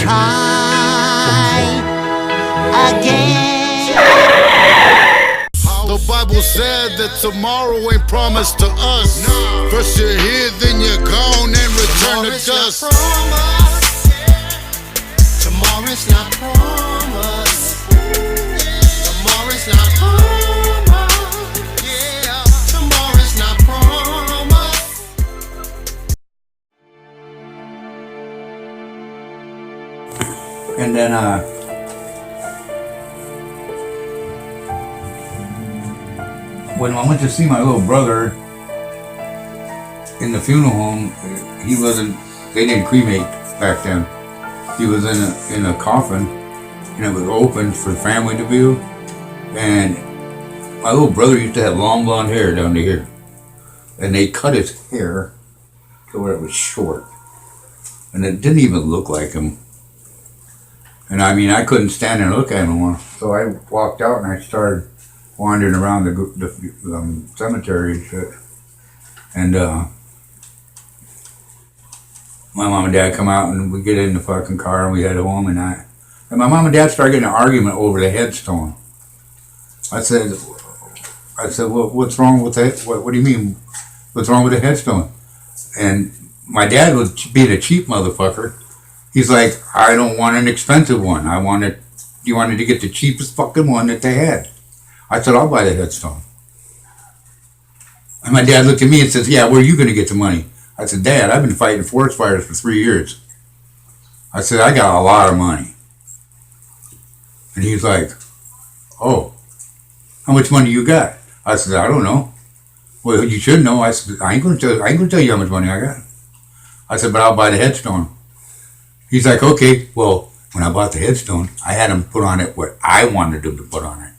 try again. The Bible said that tomorrow ain't promised to us. First you're here, then you're gone and return to dust. Tomorrow's not promised. Tomorrow's not promised. Yeah, tomorrow's not promised. And then when I went to see my little brother in the funeral home, they didn't cremate back then. He was in a coffin, and it was open for the family to view. And my little brother used to have long blonde hair down to here, and they cut his hair to where it was short, and it didn't even look like him. And I mean, I couldn't stand there and look at him anymore. So I walked out and I started wandering around the cemetery and shit. And my mom and dad come out and we get in the fucking car and we head home and my mom and dad started getting an argument over the headstone. I said, well, what's wrong with that? What do you mean? What's wrong with the headstone? And my dad was being a cheap motherfucker. He's like, I don't want an expensive one. You wanted to get the cheapest fucking one that they had. I said, I'll buy the headstone. And my dad looked at me and says, yeah, where are you going to get the money? I said, Dad, I've been fighting forest fires for 3 years. I said, I got a lot of money. And he's like, oh, how much money you got? I said, I don't know. Well, you should know. I said, I ain't going to tell you how much money I got. I said, but I'll buy the headstone. He's like, okay, well, when I bought the headstone, I had him put on it what I wanted him to put on it.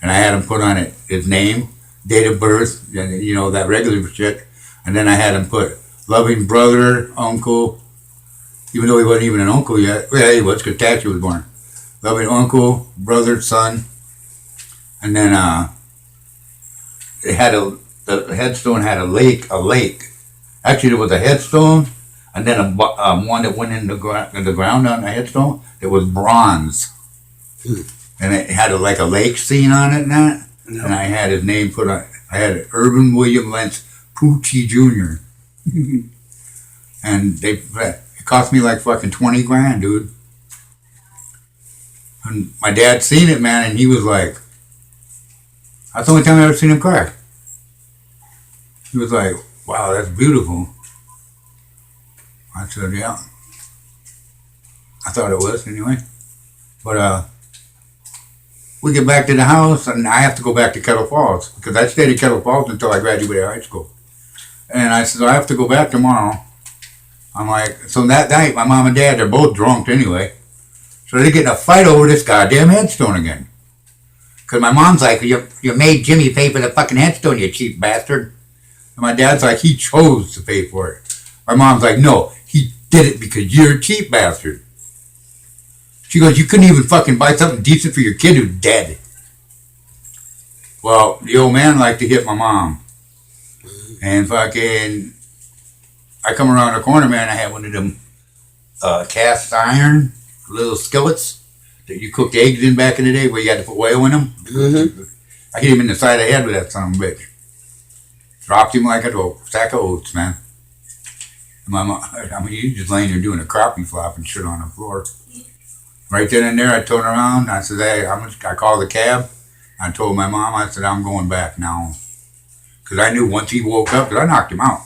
And I had him put on it his name, date of birth, you know, that regular shit. And then I had him put loving brother, uncle, even though he wasn't even an uncle yet. Well, he was, because Tachi was born. Loving uncle, brother, son. And then the headstone had a lake. Actually, there was a headstone, and then one that went in the ground on the headstone. It was bronze. And it had like a lake scene on it and that. No. And I had his name put on. I had Urban William Lentz Poochie Jr. And it cost me like fucking 20 grand, dude. And my dad seen it, man, and he was like, that's the only time I ever seen him cry. He was like, wow, that's beautiful. I said, yeah. I thought it was anyway. But we get back to the house and I have to go back to Kettle Falls because I stayed in Kettle Falls until I graduated high school. And I said, I have to go back tomorrow. I'm like, so that night my mom and dad, they're both drunk anyway. So they get in a fight over this goddamn headstone again. Because my mom's like, you made Jimmy pay for the fucking headstone, you cheap bastard. And my dad's like, he chose to pay for it. My mom's like, no, he did it because you're a cheap bastard. She goes, you couldn't even fucking buy something decent for your kid who's dead. Well, the old man liked to hit my mom. And fucking, I come around the corner, man, I had one of them cast iron little skillets that you cooked eggs in back in the day where you had to put oil in them. Mm-hmm. I hit him in the side of the head with that son of a bitch. Dropped him like a sack of oats, man. And my mom, I mean, he was just laying there doing a crappie flop and shit on the floor. Right then and there, I turned around, I said, hey, I called the cab. I told my mom, I said, I'm going back now. Because I knew once he woke up, because I knocked him out.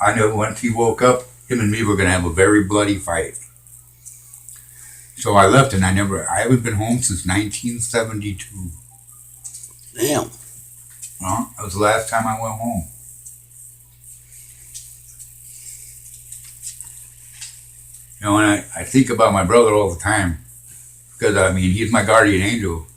I knew once he woke up, him and me were going to have a very bloody fight. So I left and I haven't been home since 1972. Damn. Well, that was the last time I went home. You know, and I think about my brother all the time. Because, I mean, he's my guardian angel.